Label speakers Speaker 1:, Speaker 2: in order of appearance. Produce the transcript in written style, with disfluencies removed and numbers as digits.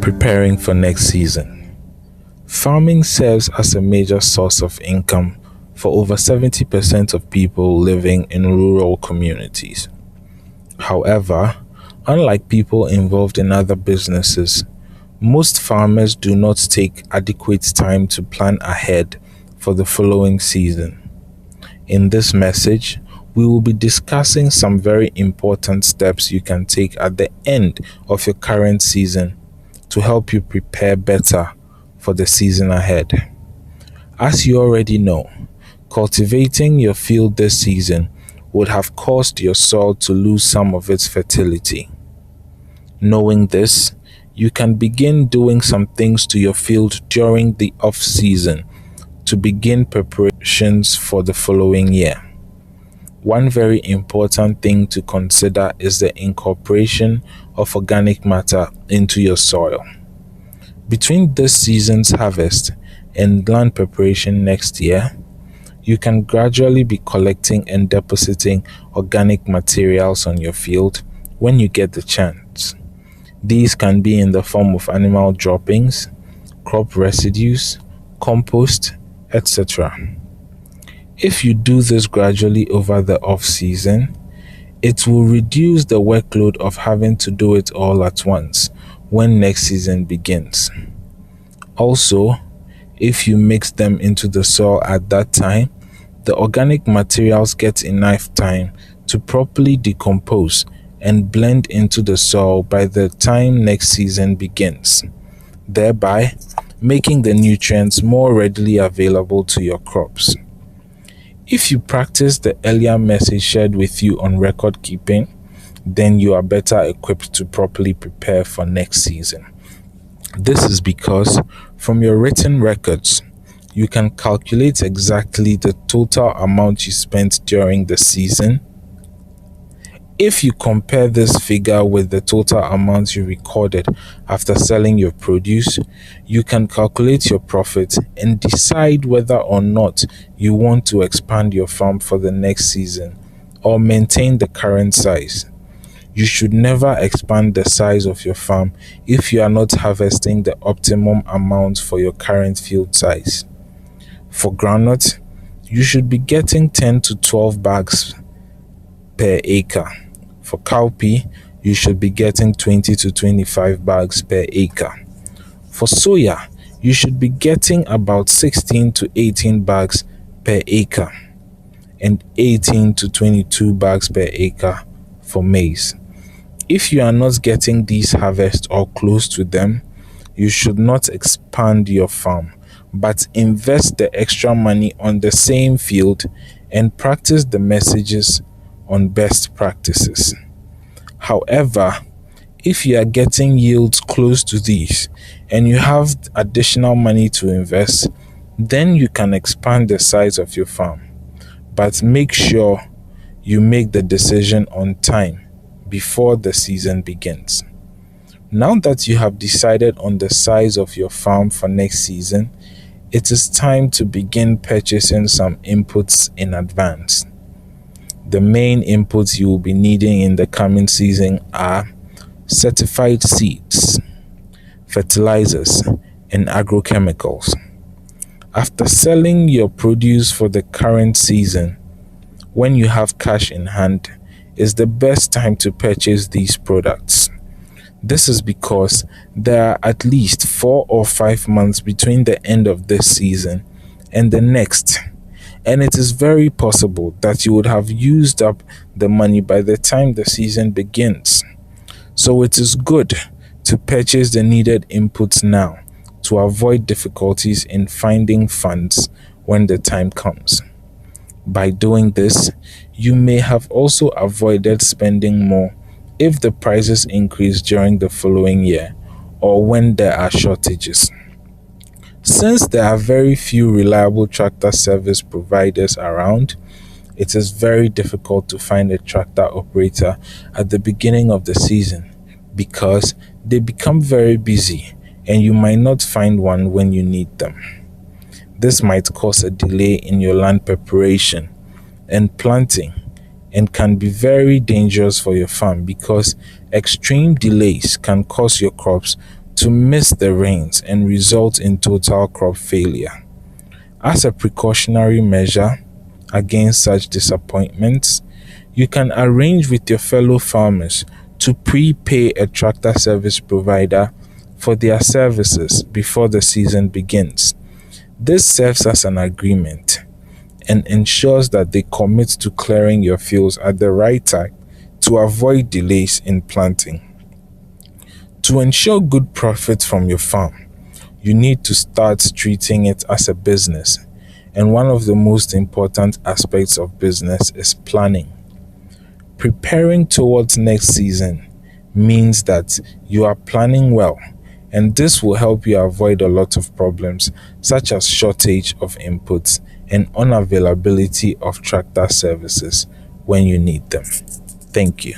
Speaker 1: Preparing for next season. Farming serves as a major source of income for over 70% of people living in rural communities. However, unlike people involved in other businesses, most farmers do not take adequate time to plan ahead for the following season. In this message, we will be discussing some very important steps you can take at the end of your current season to help you prepare better for the season ahead. As you already know, cultivating your field this season would have caused your soil to lose some of its fertility. Knowing this, you can begin doing some things to your field during the off-season to begin preparations for the following year. One very important thing to consider is the incorporation of organic matter into your soil. Between this season's harvest and land preparation next year, you can gradually be collecting and depositing organic materials on your field when you get the chance. These can be in the form of animal droppings, crop residues, compost, etc. If you do this gradually over the off-season, it will reduce the workload of having to do it all at once when next season begins. Also, if you mix them into the soil at that time, the organic materials get enough time to properly decompose and blend into the soil by the time next season begins, thereby making the nutrients more readily available to your crops. If you practice the earlier message shared with you on record keeping, then you are better equipped to properly prepare for next season. This is because from your written records, you can calculate exactly the total amount you spent during the season. If you compare this figure with the total amount you recorded after selling your produce, you can calculate your profit and decide whether or not you want to expand your farm for the next season or maintain the current size. You should never expand the size of your farm if you are not harvesting the optimum amount for your current field size. For groundnut, you should be getting 10 to 12 bags per acre. For cowpea, you should be getting 20 to 25 bags per acre. For soya, you should be getting about 16 to 18 bags per acre and 18 to 22 bags per acre for maize. If you are not getting these harvests or close to them, you should not expand your farm, but invest the extra money on the same field and practice the messages on best practices. However, if you are getting yields close to these and you have additional money to invest, then you can expand the size of your farm. But make sure you make the decision on time before the season begins. Now that you have decided on the size of your farm for next season, it is time to begin purchasing some inputs in advance. The main inputs you will be needing in the coming season are certified seeds, fertilizers, and agrochemicals. After selling your produce for the current season, when you have cash in hand, is the best time to purchase these products. This is because there are at least 4 or 5 months between the end of this season and the next, and it is very possible that you would have used up the money by the time the season begins. So it is good to purchase the needed inputs now to avoid difficulties in finding funds when the time comes. By doing this, you may have also avoided spending more if the prices increase during the following year or when there are shortages. Since there are very few reliable tractor service providers around, it is very difficult to find a tractor operator at the beginning of the season because they become very busy and you might not find one when you need them. This might cause a delay in your land preparation and planting and can be very dangerous for your farm because extreme delays can cause your crops to miss the rains and result in total crop failure. As a precautionary measure against such disappointments, you can arrange with your fellow farmers to prepay a tractor service provider for their services before the season begins. This serves as an agreement and ensures that they commit to clearing your fields at the right time to avoid delays in planting. To ensure good profit from your farm, you need to start treating it as a business. And one of the most important aspects of business is planning. Preparing towards next season means that you are planning well, and this will help you avoid a lot of problems such as shortage of inputs and unavailability of tractor services when you need them. Thank you.